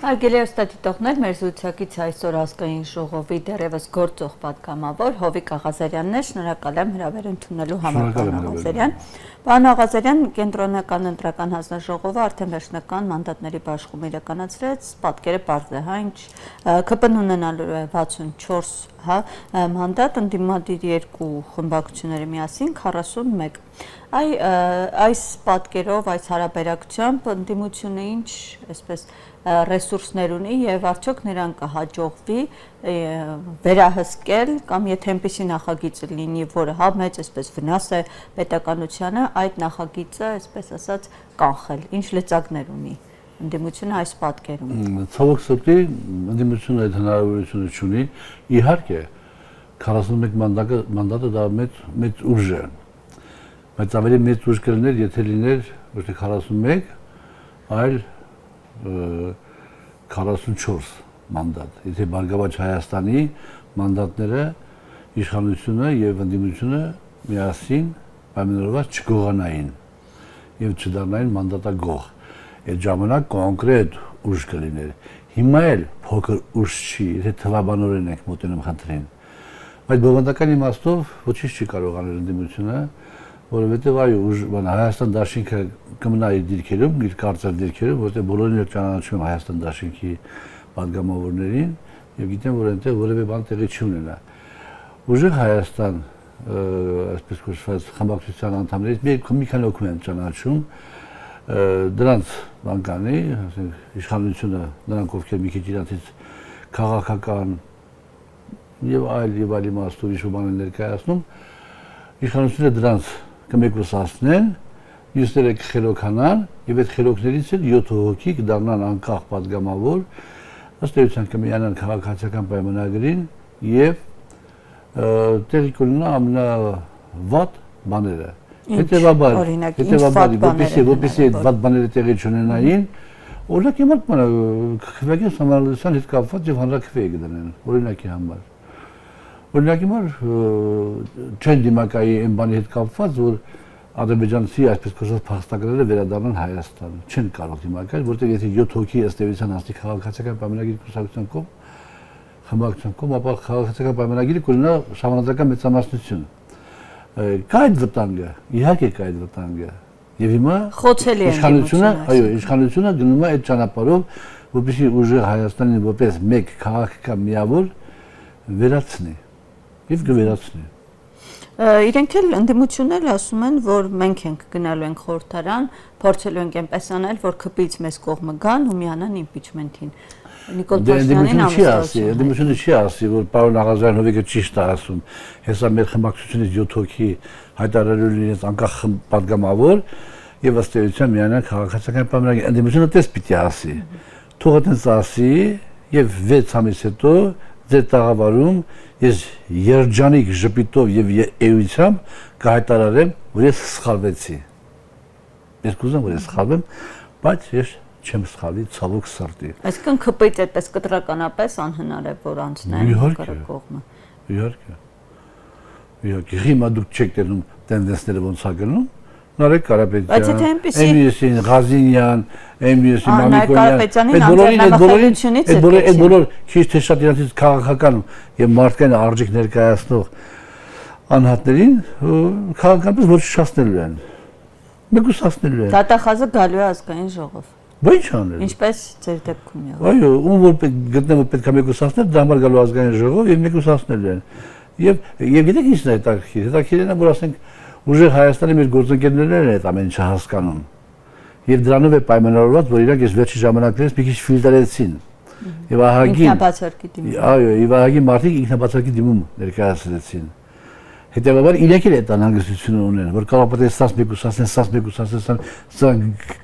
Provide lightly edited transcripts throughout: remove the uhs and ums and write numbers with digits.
Հարգելի ըստատիտողներ, մեր զրուցակից այսօր ազգային ժողովի դեռևս գործող պատգամավոր Հովիկ Աղազարյանն է, շնորհակալ եմ հրավեր ընդունելու համար, պարոն Աղազարյան։ Պարոն Աղազարյան, կենտրոնական ընտրական հանձնաժողովը արդեն վերջնական մանդատների բաշխում իրականացրեց, պատկերը պարզ է, հա, ինչ ԿՊ-ն ունենալու է 64 մանդատ, ընդդիմադիր երկու խմբակցությունների միասին 41։ Այս պատկերով, այս հարաբերակցությամբ ընդդիմությունը ինչ, այսպես ռեսուրսներ ունի եւ արդյոք նրան կհաջողվի վերահսկել կամ եթե այնպիսի նախագիծ լինի, որը հա մեծ այսպես վնաս է պետականությանը, այդ նախագիծը, այսպես ասած, կանխել։ Ինչ լծակներ ունի ընդդիմությունը այս պատկերում։ Ցավոք սրտի ընդդիմությունը այդ հնարավորությունը չունի։ Իհարկե 41 մանդատը դա մեծ ուժ է։ Բայց ավելի մեծ ուժ կլիներ, եթե լիներ ոչ թե 41, այլ 44 մանդատ։ Եթե Բարգավաճ Հայաստանի մանդատները իշխանությունը եւ ընդդիմությունը միասին պայմանավորված չգողանային եւ չդառնային մանդատագող։ Այդ ժամանակ կոնկրետ ուժ կլիներ։ Հիմա էլ փոքր ուժ չի, եթե թվաբանորեն ենք մոտենում խնդրին։ Բայց բովանդական իմաստով ոչինչ չի կարող անել ընդդիմությունը, որովհետև այո, Հայաստան դաշինքը կմնա իր դիրքերում, իր կարծր դիրքերում, որտեղ բոլորին էլ ճանաչում Հայաստան դաշինքի պատգամավորներին եւ գիտեն, որ այնտեղ որևէ բան տեղի չի ունենա։ Ուժեղ Հայաստան, այսպես կոչված խմբակցության անդամներից մի քանի օգում են ճանաչում, դրանց բանկանի, ասենք իշխանությունը, նրանք ովքեր մի քիչ իրանցից քաղաքական եւ այլ իմաստով ինչ-որ բան ներկայացնում, իշխանությունը դրանց կմեկուսացնեն, մյուսները կխելոքանան եւ այդ խելոքներից էլ 7 հոգի կդառնան անկախ պատգամավոր, ըստ էության կմիանան քաղաքացիական պայմանագրին եւ տեղի կունենա ամենավատ բաները։ Հետեւաբար, որպեսզի այդ վատ բաները տեղի չունենային, օրինակ հիմա քվեակի համալսարան հետ կապված եւ հանրաքվեի կդնեն, օրինակի համար։ Օրինակ հիմար չեն դիմակայի այն բանի հետ կապված, որ ադրբեջանցի այսպես կոչված փախստականները վերադառնան Հայաստան։ Չեն կարող դիմակայել, որտեղ եթե 7 հոգի ըստ էության հասնի քաղաքացիական պայմանագիր կուսակցության կողմ, խմբակցության կողմ, ապա քաղաքացիական պայմանագիրը կունենա ժամանակական մեծամասնություն։ Կա այդ վտանգը, իհարկե կա այդ վտանգը։ Եվ հիմա իշխանությունը գնում է այդ ճանապարհով, որպեսզի ուժեղ Հայաստանին որպես մեկ քաղաքական միավոր վերացնի։ Եվ կվերացնի։ Իրենք էլ ընդդիմությունն էլ ասում են, որ մենք ենք գնալու ենք խորհրդարան, փորձելու ենք այնպես անել, որ ԿՊ-ից մեզ կողմը գան ու միանան իմպիչմենթին։ Նիկոլ Փաշինյանին ընդդիմությունը չի ասի, որ պարոն Աղազարյան Հովիկը ճիշտ է ասում։ Հեսա մեր խմբակցությունից 7 հոգի հայտարարելու իրենց անկախ պատգամավոր եւ ըստ էության միանան քաղաքացիական պայմանագիր։ Ընդդիմությունը դες պիտի ասի։ Թողը դες ասի եւ 6 ամիս հետո ձեր տաղավարում ես երջանիկ ժպիտով եւ էությամբ կհայտարարեմ, որ ես սխալվեցի։ Ես կուզեմ, որ ես սխալվեմ, բայց ես չեմ սխալվի ցավոք սրտի։ Այսինքն ԿՊ-ից այդպես կտրականապես անհնար է, որ անցնեն կողմը։ Իհարկե, հիմա դուք չեք տենում տենդենսները ոնց է գնում։ Նարեկ Կարապետյան, Էմիլիոսին Ղազինյան, Էմիլիոսին Մամիկոնյան, այդ բոլոր քիչ թե շատ իրանցից քաղաքական եւ մարդկային արժեք ներկայացնող անհատներին քաղաքականապես ոչնչացնելու են։ Մեկուսացնելու են։ Դատախազը գալու է ազգային ժողով։ Ինչ անել։ Ինչպես ձեր դեպքում եղավ։ Այո, ում որ գտնվում պետք է մեկուսացնել, դա համար գալու ազգային ժողով եւ մեկուսացնելու են։ Եվ գիտեք ինչն է հետաքրքիրն է, որ ասենք ուժեղ Հայաստանի մեր գործընկերներն են այդ ամեն ինչը հասկանում։ Եվ դրանով է պայմանավորված, որ իրանք այս վերջի ժամանակներից մի քիչ ֆիլտրեցին։ Եվ ահագին ինքնաբացարկի դիմում։ Այո, եւ ահագին մարդիկ ինքնաբացարկի դիմում ներկայացրեցին։ Հետևաբար իրենք էլ այդ անհանգստությունը ունեն, որ կարող է ստաս մեկուսացնեն, սա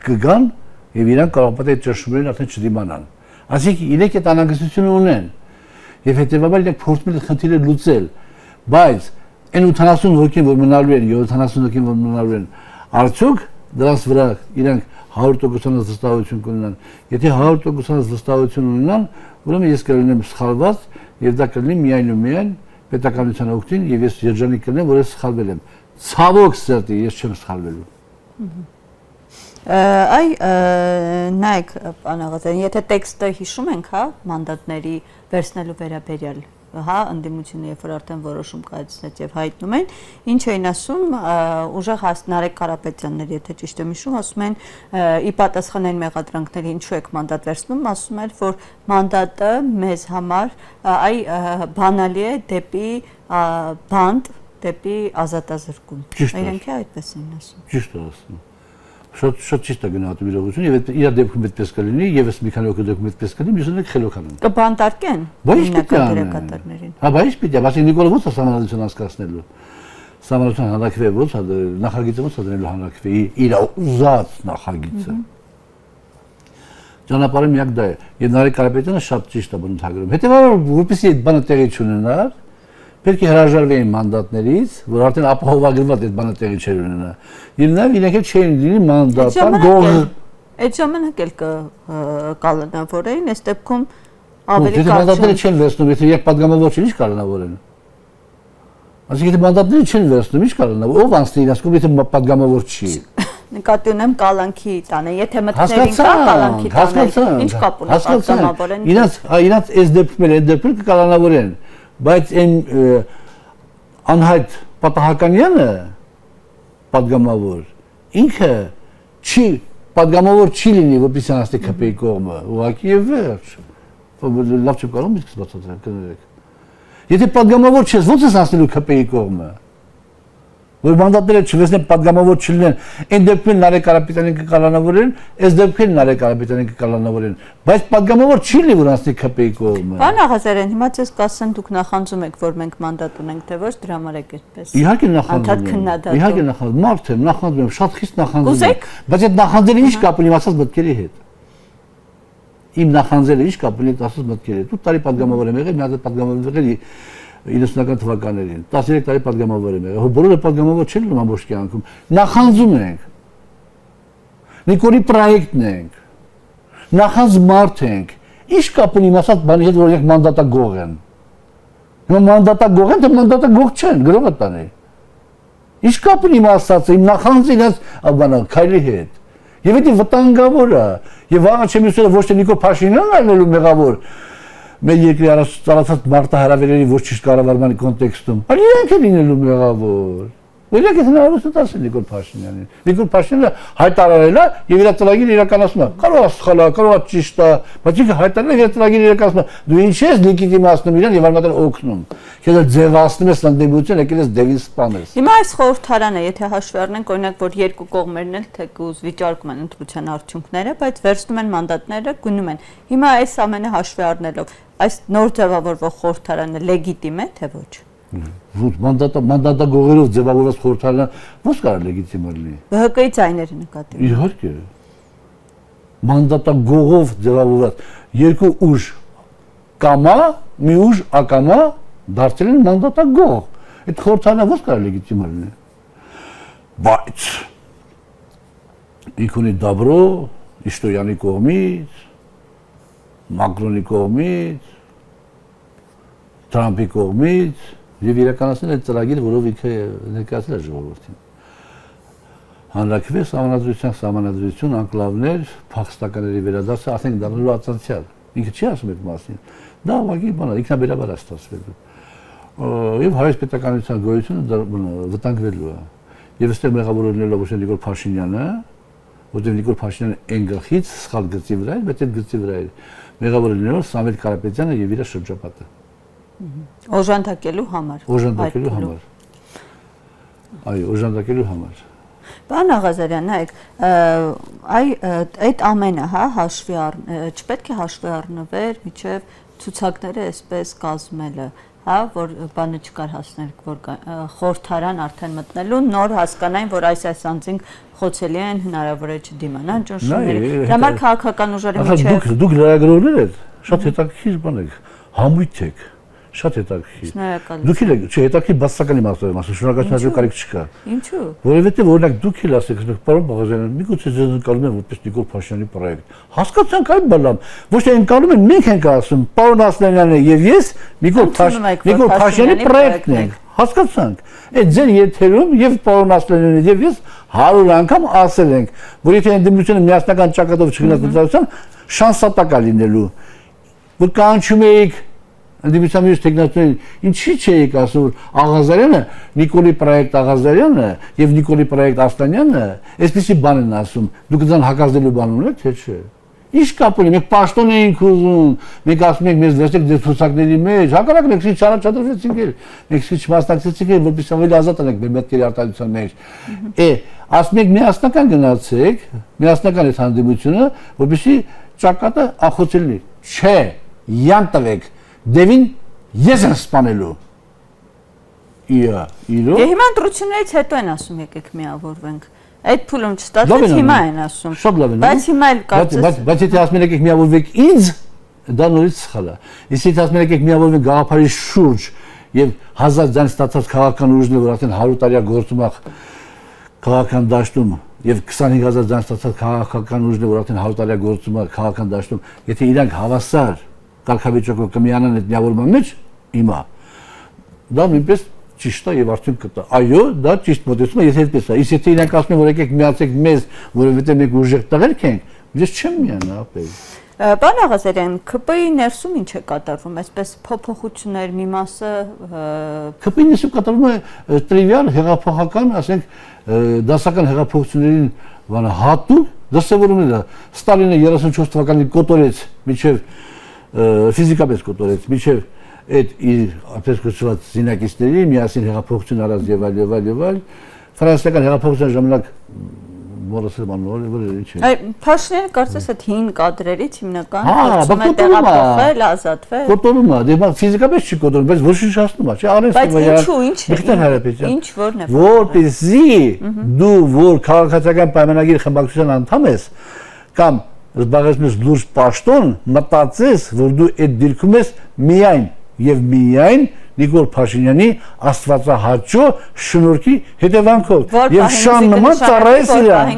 կգան եւ իրանք կարող է այդ ճշմարտին արդեն չդիմանան։ Այսինքն իրենք այդ անհանգստությունը ունեն։ Եվ հետևաբար իրենք փորձում են խնդիրը լուծել, բայց այն 80 հոգին որ մնալու են, 70 հոգին որ մնալու են, արդյոք դրանց վրա իրանք 100% վստահություն կունենան։ Եթե 100% վստահություն ունենան, ուրեմն ես կլինեմ սխալված եւ դա կլինի միայն ու միայն պետականության օգտին եւ ես երջանիկ կլինեմ, որ ես սխալվել եմ։ Ցավոք սրտի ես չեմ սխալվելու։ Այ նայեք, պարոն Աղազարյան, եթե տեքստը հիշում ենք, հա, մանդատների վերցնելու վերաբերյալ, հա, ընդդիմությունը երբ որ արդեն որոշում կայացնեց եւ հայտնում են, ինչ էին ասում, ուժեղ Նարեկ Կարապետյաններ, եթե ճիշտ եմ հիշում, ասում են ի պատասխան այն մեղադրանքների ինչու եք մանդատ վերցնում, ասում էր, որ մանդատը մեզ համար այ բանալի է դեպի բանդ, դեպի ազատազրկում։ Իրենք այդպես են ասում։ Ճիշտ է ասում։ Շատ ճիշտ է գնահատում իրողությունը եւ իր դեպքում այդպես կլինի եւս մի քանի օգուտ դեպքում այդպես կլինի մյուսները խելոք անեն կբանտարկեն դերակատարներին հա բայց պիտի բացի Նիկոլը ո՞նց է համանadrություն հասկացնելու համանadrություն հանրակրվի ո՞նց է նախագիծը ո՞նց է դրելու հանրակրվի իր ուզած նախագիծը ճանապարհը միակ դա է եւ Նարեկ Կարապետյանը շատ ճիշտ է բնութագրում հետեւաբար որպեսզի այդ բանը տեղի չունենար պետք է հրաժարվեին մանդատներից, որ արդեն ապահովագրված այդ բանը տեղի չէր ունենա։ Եվ նաև իրենք էլ չէին լինի մանդատան գող։ Այդ ժամանակ էլ կալանավորեին, այս դեպքում ավելի կարճ։ Մանդատները չեն վերցնում, եթե երբ падգամավոր չէ, ի՞նչ կալանավորեն։ Այսինքն եթե մանդատները չեն վերցնում, ի՞նչ կալանավոր։ Ով անցնի իրաց կողմ, եթե падգամավոր չի։ Նկատի ունեմ կալանքի տանը, եթե մտքերին կա կալանքի տանը, ինչ կապ ունի падգամավորեն։ Իրանց այս դեպքում էլ այդ դեպքում կկալանավորեն։ Բայց այն անհայտ պատահականյանը падգամավոր ինքը չի падգամավոր չի լինի որպեսզի անցնի ԿՊ-ի կողմը ուղղակի եւ վերջ լավ չի կարող միտքս բացատրել կներեք եթե падգամավոր չես ո՞նց ես անցնելու ԿՊ-ի կողմը որ մանդատները չվերցնեն падգամավոր չլինեն այն դեպքում Նարեկ Կարապետյանին կկալանավորեն այս դեպքում Նարեկ Կարապետյանին կկալանավորեն բայց падգամավոր չի լինի որ անցնի ԿՊ-ի կողմը Պարոն Աղազարյան հիմա ցես կասեն դուք նախանձում եք որ մենք մանդատ ունենք թե ոչ դրամարեք այդպես Իհարկե նախանձում իհարկե նախանձում մարդ եմ նախանձում եմ շատ խիստ նախանձում եմ բայց այդ նախանձերը ինչ կապ ունի ասած մտքերի հետ իմ նախանձերը ինչ կապ ունի ասած մտքերի հետ 8 տարի падգամավոր եմ եղել մի հատ падգամավոր եղել 90-ական թվականներին 13 տարի падգամավոր եմ եղել բոլորը падգամավոր չեն լինում ամբողջ կյանքում նախանձում ենք Նիկոլի պրոյեկտն ենք նախանձ մարդ ենք ինչ կապ ունի ասած բանի հետ որ իրենք մանդատագող են հիմա մանդատագող են թե մանդատագող չեն գրողը տանի ինչ կապ ունի ասած իմ նախանձը իրաց բանը քայլի հետ եւ դա վտանգավոր է եւ վաղը չեմ ասել ոչ թե Նիկոլ Փաշինյանն այլելու մեղավոր մեր երկրի ծառացած մարտահրավերների ոչ ճիշտ կառավարման կոնտեքստում այլ իրենք են լինելու մեղավոր Իրենք հնարավորություն տալիս են Նիկոլ Փաշինյանին Նիկոլ Փաշինյանը հայտարարել է եւ իր ծրագիրը իրականացնում է կարող է սխալ է կարող է ճիշտ է բայց ինքը հայտարարել է իր ծրագիրը իրականացնում է դու ինչ ես լեգիտիմացնում իրան եւ արմատը օգնում քեզ ձևացնում ես ընդդիմություն եկել ես դևին սպանես Հիմա այս խորհրդարանը եթե հաշվի առնենք օրինակ որ երկու կողմերն էլ թեկուզ վիճարկում են ընտրության արդյունքները բայց վերցնում են մանդատները գնում են հիմա այս ամենը հաշվի առնելով այս նոր ձևավորվող խորհրդարանը լեգիտիմ է թե ոչ մանդատագողերով ձևավորված խորհրդարանը ո՞նց կարող լեգիտիմ լինի ԲՀԿ-ի ձայները նկատի Իհարկե մանդատագողով ձևավորված երկու ուժ կամա մի ուժ ակամա դարձել են մանդատագող այդ խորհրդարանը ո՞նց կարող լեգիտիմ լինի բայց ինքունի դաբրո Իշտոյանի կողմից Մակրոնի կողմից Թրամփի կողմից եւ իրականացնել այդ ծրագիրը, որով ինքը ներկայացրել է ժողովրդին։ Հանրակրվե սահմանադրություն, անկլավներ, փախստականների վերադարձը, ասենք դառնալու անցյալ։ Ինքը չի ասում այդ մասին։ Դա ուղղակի բան է, ինքնաբերաբար է ստացվելու։ Եվ հայոց պետականության գոյությունը դա վտանգվելու է։ Եվ այստեղ մեղավորներով ոչ թե Նիկոլ Փաշինյանը, որտեղ Նիկոլ Փաշինյանը այն գլխից սխալ գծի վրա էր, բայց այդ գծի վրա էր։ Մեղավորներով Սամվել Կարապետյանը եւ իր շրջապատը։ Օժանդակելու համար։ Օժանդակելու համար։ Այո, օժանդակելու համար։ Պարոն Աղազարյան, նայեք, այդ ամենը, հա, հաշվի չպետք է հաշվի առնվեր միջև ցուցակները այսպես կազմելը, հա, որ բանը չկար հասնել, որ խորհրդարան արդեն մտնելու, նոր հասկանային, որ այս անձինք խոցելի են, հնարավոր է չդիմանան ճնշումների։ Դա համար քաղաքական ուժերը միջև Դուք լրագրողներ եք, շատ հետաքրքիր բան եք, համույթ եք։ Շատ հետաքրքիր։ Շնորհակալություն։ Դուք էլ չէ, հետաքրքիր բացականի մասով եմ ասում, շնորհակալություն կարիք չկա։ Ինչու՞։ Որովհետև օրինակ դուք էլ ասեք, պարոն Բաղազարյան, միգուցե ձեզ ընկալում են որպես Նիկոլ Փաշինյանի պրոյեկտ։ Հասկացանք այլ բալամ։ Ոչ թե ընկալում են, մենք ենք ասում, պարոն Ասլանյանն եւ ես Նիկոլ Փաշինյանի պրոյեկտն ենք։ Հասկացանք։ Այդ ձեր եթերում եւ պարոն Ասլանյանը եւ ես 100 անգամ ասել ենք, որ եթե ընդդիմությունը միասնական ճակատով չգնաց դրության, շանսատակ է լինելու։ Որ կանչում էիք ընդդիմության մյուս տեխնատորին, ինչի՞ չէիք ասում, որ Աղազարյանը, Նիկոլի պրոյեկտ Աղազարյանը եւ Նիկոլի պրոյեկտ Ասլանյանը, այսպեսի բան են ասում, դուք դրան հակազդելու բան ունեք, թե չէ։ Ինչ կապ ունի, մենք պաշտոն էինք ուզում, մենք ասում ենք մեզ վերցեք ձեր ցուցակների մեջ, հակառակ մենք ինչ չարաչադրվեցինք էլ, մենք ինչ մասնակցեցինք էլ, որպես ավելի ազատ ենք մեր մտքերի արտադրության մեջ։ Ասում ենք միասնական գնացեք, միասնական է հանդիպությունը, որպեսզի ճակատը ախոցելի։ Չէ, յան տվեք, դևին ես եմ սպանելու։ Իրո։ Դե հիմա ընտրություններից հետո են ասում եկեք միավորվենք։ Այդ փուլում չստացվեց, հիմա են ասում։ Շատ լավ են։ Բայց հիմա էլ կարծես։ Բայց եթե ասում եք միավորվեք ինձ, դա նորից սխալ է։ Իսկ եթե ասում եք միավորվենք գաղափարի շուրջ եւ 1000 ձայն ստացած քաղաքական ուժները, որ արդեն 100 տարի է գործում է քաղաքական դաշտում եւ 25000 ձայն ստացած քաղաքական ուժները, որ արդեն 100 տարի է գործում է քաղաքական դաշտում, եթե իրանք հավասար կարգավիճակով կմիանան այդ միավորման մեջ, հիմա դա նույնպես ճիշտ է եւ արդյոք կտա։ Այո, դա ճիշտ մոտեցում է, եթե այդպես է։ Իսկ եթե իրանք ասում են, որ եկեք միացեք մեզ, որովհետեւ մենք ուժեղ տղերք ենք, ես չեմ միանա ապել։ Պարոն Աղազարյան, ԿՊ-ի ներսում ինչ է կատարվում, այսպես փոփոխություններ մի մասը ԿՊ-ի ներսում կատարվում է տրիվիալ հեղափոխական, ասենք, դասական հեղափոխություններին բանը հատուկ դասավորումներ է։ Ստալինը 34 թվականին կոտորեց միջև ֆիզիկապես կոտորեց միջև այդ իր ապեսկացված զինակիցների միասին հեղափոխություն արած եւ այլ ֆրանսիական հեղափոխության ժամանակ մորսել բանոր որ ինչ է։ Այ Փաշինյանը կարծես այդ հին կադրերից հիմնական փորձում է տեղափոխել, ազատվել։ Կոտորում է, դե ֆիզիկապես չի կոտորում, բայց ոչնչացնում է, չի արեն բայց ինչու, ինչ որն է։ Որպեսզի դու որ քաղաքացիական պայմանագիր խմբակցության անդամ ես կամ զբաղեցնում ես լուրջ պաշտոն, մտածես, որ դու այդ դիրքում ես միայն եւ միայն Նիկոլ Փաշինյանի աստվածահաճո շնորհքի հետևանքով եւ շան նման ծառայես իրան։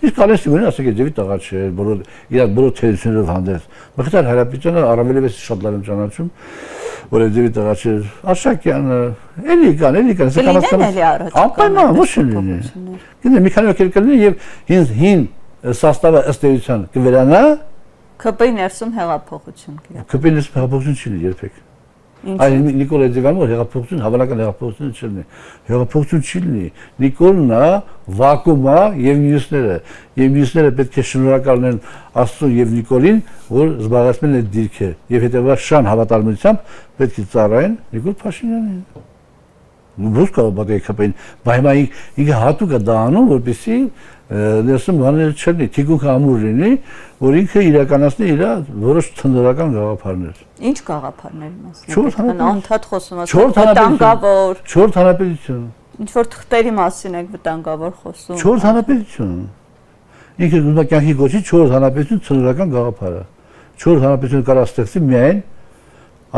Իսկ կարես ինքն ասեք դեպի տղա չէ, բոլոր իր բոլոր թերություններով հանդերձ։ Մխիթար Հարապետյանը առավելևս շատ լավ եմ ճանաչում, որ դեպի տղա չէ, Աշակյանը, էլի կան, անպայման ոչ լինի։ Գիտեմ մի քանի ոգի կլինի եւ հին սաստավը ըստ էության կվերանա ԿՊ-ի ներսում հեղափոխություն կլինի։ ԿՊ-ի ներսում հեղափոխություն չի լինի երբեք։ Այ Նիկոլ Էջևյանը հեղափոխություն, հավանական հեղափոխություն չի լինի։ Հեղափոխություն չի լինի։ Նիկոլն է, վակուում է եւ մյուսները պետք է շնորհակալ լինեն Աստծուն եւ Նիկոլին, որ զբաղեցնում են այդ դիրքը եւ հետեւաբար շան հավատարմությամբ պետք է ծառայեն Նիկոլ Փաշինյանին։ Ոչ կարող բացի ԿՊ-ին, բայց ինքը հատուկ է դա անում, որպեսզի ներսում բաներ չլինի, թիկունքը ամուր լինի, որ ինքը իրականացնի իր որոշ ցնդրական գաղափարներ։ Ինչ գաղափարներ մասն։ Անդադ խոսում ասում վտանգավոր։ 4 հանրապետություն։ Ինչ որ թղթերի մասին եք վտանգավոր խոսում։ 4 հանրապետություն։ Ինքը ուզում է կյանքի գոչի 4 հանրապետություն ցնդրական գաղափարը։ 4 հանրապետություն կարա ստեղծի միայն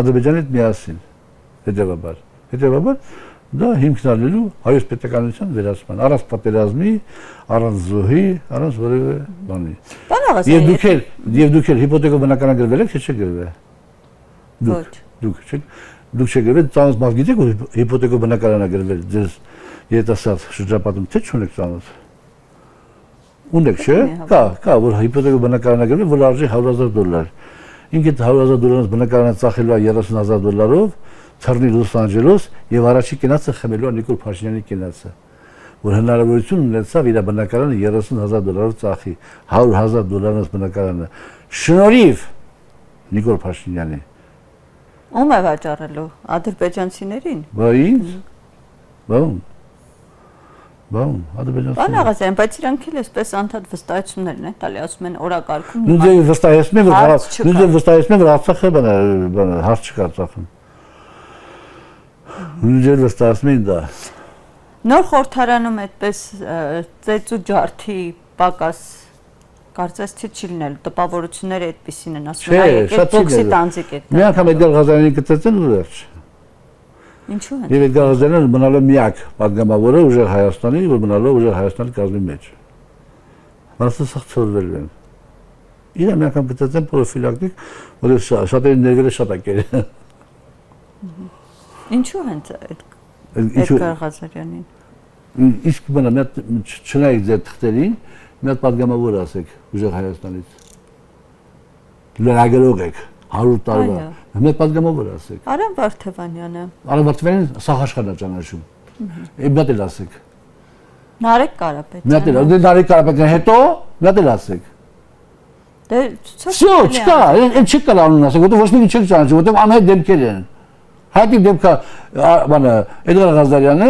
Ադրբեջանի հետ միասին։ Հետևաբար դա հիմքն առնելու հայոց պետականության վերացման, առանց պատերազմի, առանց զոհի, առանց որևէ բանի։ Եվ դուք էլ հիպոթեկով բնակարանագրվել եք, թե չեք գրվել։ Դուք չեք գրվել, ծանոթ մաս գիտեք, որ հիպոթեկով բնակարանագրվել ձեզ երիտասարդ շրջապատում, թե չունեք ծանոթ։ Ունեք, չէ՞։ Կա, որ հիպոթեկով բնակարանագրվել, որ արժի $100,000։ Ինքը $100,000 բնակարանը ծախելու է $30,000 Թռնի Լոս Անջելոս եւ առաջի կենացը խմելու է Նիկոլ Փաշինյանի կենացը, որ հնարավորություն ունեցավ իր բնակարանը $30,000 ծախի, $100,000 բնակարանը։ Շնորհիվ Նիկոլ Փաշինյանի։ Ո՞ւմ է վաճառելու ադրբեջանցիներին։ Բա ինձ։ Բան, ադրբեջանցիներին։ Պարոն Աղազարյան, բայց իրանք էլ էսպես անդադ վստահություններ են տալի, ասում են օրակարգում։ Նույնիսկ վստահեցնում են, որ Արցախը հարց չկա Արցախում։ Նույնիսկ վստահեցնում են դա։ Նոր խորհրդարանում այդպես ծեծ ու ջարդի պակաս Կարծես թե չի լինել, տպավորությունները այդպեսին են, ասում են, եկեք բոքսի տանձիկ է։ Մի անգամ Էդգար Ղազարյանի գտեցին ու վերջ։ Ինչու են։ Եվ Էդգար Ղազարյանը մնալ է միակ պատգամավորը ուժեղ Հայաստանի, որ մնալ է ուժեղ Հայաստանի կազմի մեջ։ Մասը սխցորվել են։ Իրեն մի անգամ գտեցին պրոֆիլակտիկ, որ շատերի ներվերը շատ ակեր։ Ինչու են Էդգար Ղազարյանին։ Իսկ բնա մի հատ չնայեք ձեր թղթերին, մի հատ պատգամավոր ասեք ուժեղ Հայաստանից։ Լրագրող եք 100 տարվա։ Մի հատ պատգամավոր ասեք։ Արամ Վարդևանյանը։ Արամ Վարդևանյանին սաղ աշխարհն է ճանաչում։ Մի հատ էլ ասեք։ Նարեկ Կարապետյանը։ Մի հատ էլ, Նարեկ Կարապետյանը հետո մի հատ էլ ասեք։ Դե Всё, չկա, այն չկա անուն ասեք, որտեղ ոչ մեկին չեք ճանաչում, որտեղ անհայտ դեմքեր են։ Հայտի դեմքը, բանը Էդգար Ղազարյանը,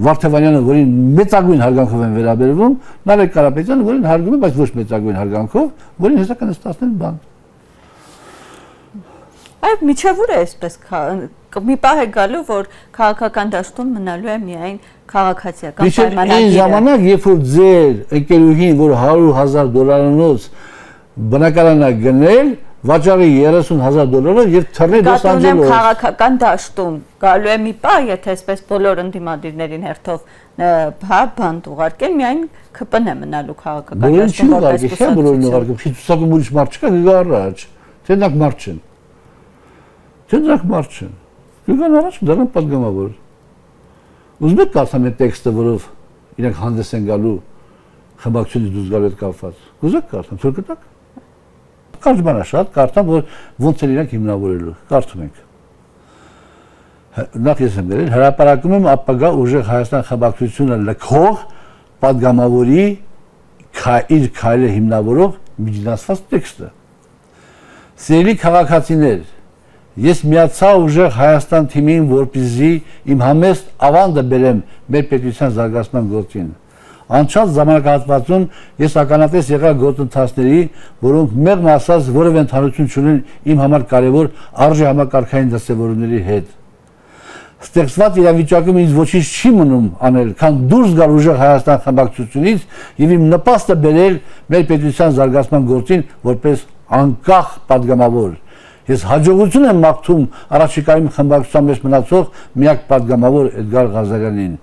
Վարդևանյանը, որին մեծագույն հարգանքով են վերաբերվում, Նարեկ Կարապետյանը, որին հարգում են, բայց ոչ մեծագույն հարգանքով, որին հեսա կնստացնել բան։ Այո, միջև ուր է այսպես մի պահ է գալու, որ քաղաքական դաշտում մնալու է միայն քաղաքացիական պայմանագիրը։ Այն ժամանակ, երբ որ ձեր ընկերուհին, որ $100,000 բնակարան է գնել, վաճառի $30,000 եւ թռնի Լոս Անջելես։ Քաղաքական դաշտում գալու է մի պահ, եթե այսպես բոլոր ընդդիմադիրներին հերթով բան ուղարկեն, միայն ԿՊՆ է մնալու քաղաքական դաշտում որպես բոլորին ուղարկում, չի ցուցակում ուրիշ մարդ չկա, գա առաջ։ Տենակ մարդ չեն։ Տենակ մարդ չեն։ Գան առաջ դառնան պատգամավոր։ Ուզում եք կարծեմ այդ տեքստը, որով իրենք հանդես են գալու խմբակցությունից դուրս գալու հետ կապված։ Ուզեք կարծեմ, թող կտակ։ Կարճ բան է շատ, կարծեմ, որ ոնց են իրենք հիմնավորելու։ Կարծում ենք։ Նախ ես եմ գրել, հրապարակում եմ ապագա ուժեղ Հայաստան խմբակցությունը լքող պատգամավորի իր քայլը հիմնավորող միջնասված տեքստը։ Սիրելի քաղաքացիներ, ես միացա ուժեղ Հայաստան թիմին, որպեսզի իմ համեստ ավանդը բերեմ մեր պետության զարգացման գործին։ Անցած ժամանակահատվածում ես ականատես եղա գործընթացների, որոնք մեղմ ասած որևէ ընդհանրություն չունեն իմ համար կարևոր արժե համակարգային դասավորումների հետ։ Ստեղծված իրավիճակում ինձ ոչինչ չի մնում անել, քան դուրս գալ ուժեղ Հայաստան խմբակցությունից եւ իմ նպաստը բերել մեր պետության զարգացման գործին որպես անկախ պատգամավոր։ Ես հաջողություն եմ մաղթում առաջիկայում խմբակցության մեջ մնացող միակ պատգամավոր Էդգար Ղազարյանին։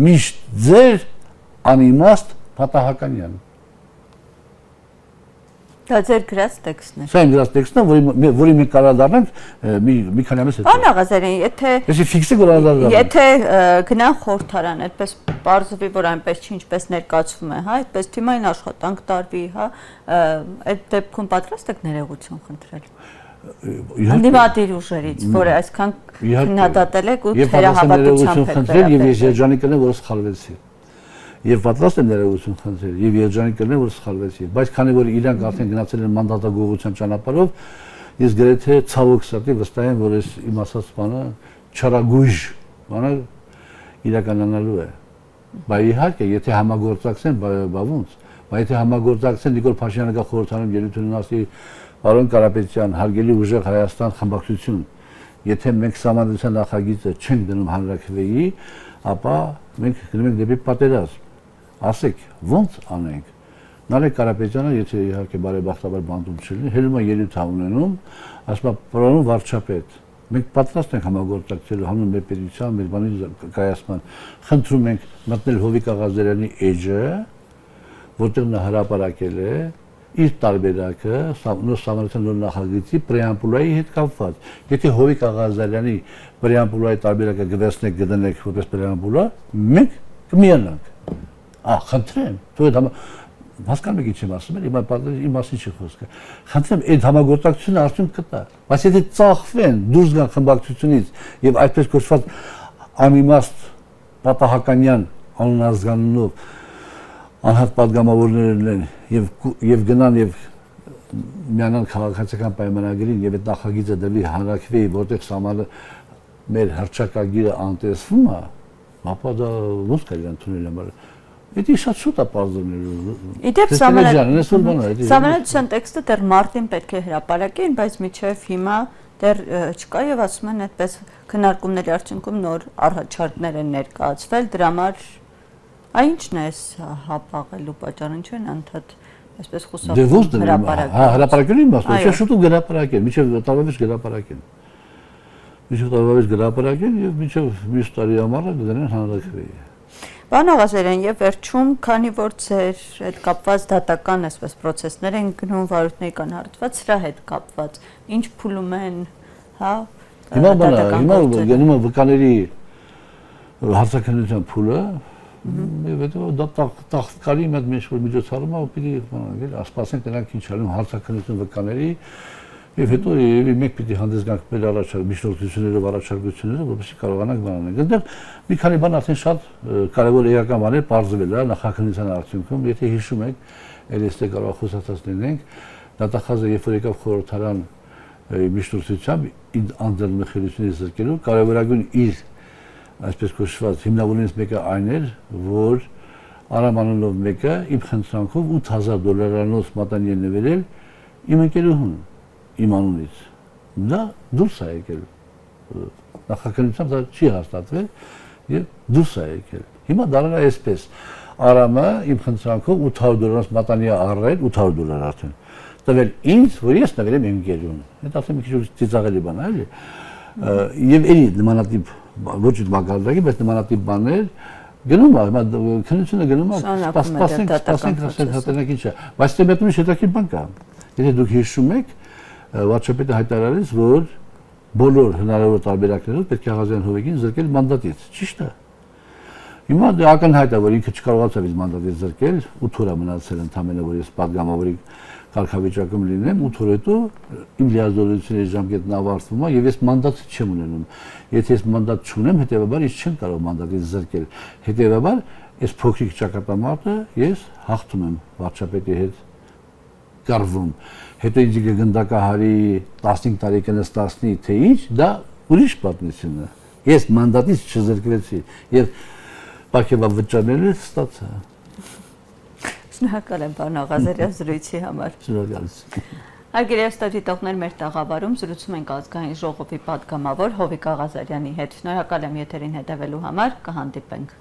Միշտ ձեր անիմաստ Պատահականյան։ Դա ձեր գրած տեքստն է։ Սա իմ գրած տեքստն է, որի մենք կարողանանք մի քանի ամիս հետո։ Պարոն Ղազարյան, Ես ֆիքսի կարողանանք։ Եթե գնան խորհրդարան, այդպես պարզվի, որ այնպես չի, ինչպես ներկայացվում է, հա, այդպես թիմային աշխատանք տարվի, հա, այդ դեպքում պատրաստ եք ներողություն խնդրել։ Ընդդիմադիր ուժերից, որը այսքան քննադատել եք ու թերահավատությամբ եք վերաբերել։ Եվ ես երջանիկ կնեմ, որ սխալվեցի։ Եվ պատրաստ եմ ներողություն խնդրել, եւ երջանիկ կլինեմ, որ սխալվեցի, բայց քանի որ իրանք արդեն գնացել են մանդատագողության ճանապարհով, ես գրեթե ցավոք սրտի վստահ եմ, որ իմ ասած բանը չարագույժ բանը իրականանալու է։ Բայց իհարկե, եթե համագործակցեն, բա ոնց, բայց եթե համագործակցեն Նիկոլ Փաշինյանը գա խորհրդարանում ելույթ ունենալի, պարոն Կարապետյան, հարգելի ուժեղ Հայաստան խմբակցություն, եթե մենք սահմանադրության նախագիծը չենք դնում հանրաքվեի, ապա մենք գնում ենք դեպի պատերազմ։ Ասեք, ոնց անենք։ Նարեկ Կարապետյանը, եթե իհարկե բարեբախտաբար բանտում չլինի, հելում է ելույթ ունենում, ասում է պարոն վարչապետ, մենք պատրաստ ենք համագործակցելու հանուն մեր պետության, մեր բանի կայացման։ Խնդրում ենք մտնել Հովիկ Ղազարյանի էջը, որտեղ նա հրապարակել է իր տարբերակը սահմանադրության նոր նախագծի պրեամբուլայի հետ կապված։ Եթե Հովիկ Ղազարյանի պրեամբուլայի տարբերակը գվերցնեք, գտնեք որպես պրեամբուլա, մենք կմիանանք։ Խնդրեմ, թող հասկանում եք ինչ եմ ասում, իմ մասին չի խոսքը։ Խնդրեմ, այդ համագործակցությունը արդյոք կտա։ Բայց եթե ծախվեն դուրս գան խմբակցությունից եւ այդպես կոչված անիմաստ Պատահականյան անունազգանունով անհատ պատգամավորներն են եւ գնան եւ միանան քաղաքացիական պայմանագրին եւ այդ նախագիծը դրվի հանրաքվեի, որտեղ սահմանը մեր հռչակագիրը անտեսվում է, ապա դա ոնց կարելի ընդունել համար։ Դա շատ շուտ է բարձրանալու։ Իդեպ սահմանադրության տեքստը դեռ մարտին պետք է հրապարակեն, բայց մինչև հիմա դեռ չկա եւ ասում են այդպես քննարկումների արդյունքում նոր առաջարկներ են ներկայացվել, դրա համար ինչն է հապաղելու պատճառը, ինչու են անդադ այսպես Դե ո՞նց խուսափում հրապարակել։ Հա, հրապարակել իմաստը, չէ՞ շուտով հրապարակել, միջև տարվավեճ հրապարակել։ Միջև տարվավեճ հրապարակել եւ միջև մյուս տարի ամառը կդնեն հանրաքվեի։ Պարոն Աղազարյան, եւ վերջում, քանի որ ձեր հետ կապված դատական այսպես process-ներ են գնում, վարույթների կան հարթված, սրա հետ կապված, ինչ փուլում են, հա, հիմա գնում է վկաների հարցաքննության փուլը, եւ հետո դա տաղտկալի մեջ որ միջոցառումը պիտի ասպասենք նրանք ինչ անում հարցաքննություն վկաների եւ հետո մեկ պիտի հանդես գանք մեր միջնորդություններով առաջարկություններով որովհետեւ կարողանանք բանանել։ Այնտեղ մի քանի բան արդեն շատ կարեւոր էական բաներ բարձվել է նախաքննության արդյունքում, եթե հիշում եք, այստեղ կարող խոսացած լինենք, դատախազը երբ որ եկավ խորհրդարան միջնորդությամբ անդրմխելությունների զրկելու կարևորագույն իր այսպես կոչված հիմնավորներից մեկը այն էր, որ Արամ անունով մեկը իմ խնդրանքով $8,000 մատանի է նվերել իմ ընկերուհուն, իմ անունից։ Դա դուրս է եկել։ Նախաքննությամբ դա չի հաստատվել եւ դուրս է եկել։ Հիմա դառնում է այսպես. Արամը իմ խնդրանքով $800 մատանի է առել, $800 արդեն։ Տվել ինձ, որ ես նվերեմ իմ ընկերուհուն։ Դա ասեմ մի քիչ ծիծաղելի բան է, էլի։ Եվ էլի նմանատիպ ոչ մագարտակի, բայց նմանատիպ բաներ գնում է, քննությունը գնում է, սպասենք հատենակ ինչ է, բայց դե մետնում է հետաքրքիր բան կա։ Եթե դուք հիշում եք, վարչապետը հայտարարեց, որ բոլոր հնարավոր տարբերակներով պետք է Աղազարյան Հովիկին զրկել մանդատից, ճիշտ է։ Հիմա դա ակնհայտ է, որ ինքը չկարողացավ իր մանդատից զրկել, 8 օր է մնացել ընդամենը, որ ես պատգամավորի կարգավիճակում լինեմ, 8 օր հետո իմ լիազորությունների ժամկետն ավարտվում է եւ ես մանդատ չեմ ունենում։ Եթե ես մանդատ չունեմ, հետեւաբար ես չեմ կարող մանդատից զրկել։ Հետեւաբար այս փոքրիկ ճակատամարտը ես հաղթում եմ վարչապետի հետ կառվում։ Հետո ինձ գնդակահարի 15 տարեկանից 10-ի թե ինչ, դա ուրիշ պատմություն է։ Ես մանդատից չզրկվեցի եւ բակեվավճարները ստացա։ Շնորհակալ եմ, պարոն Աղազարյան, զրույցի համար։ Շնորհակալություն։ Հարգելի դիտողներ, մեր տաղավարում զրուցում ենք ազգային ժողովի պատգամավոր Հովիկ Աղազարյանի հետ։ Շնորհակալ եմ եթերին հետևելու համար, կհանդիպենք։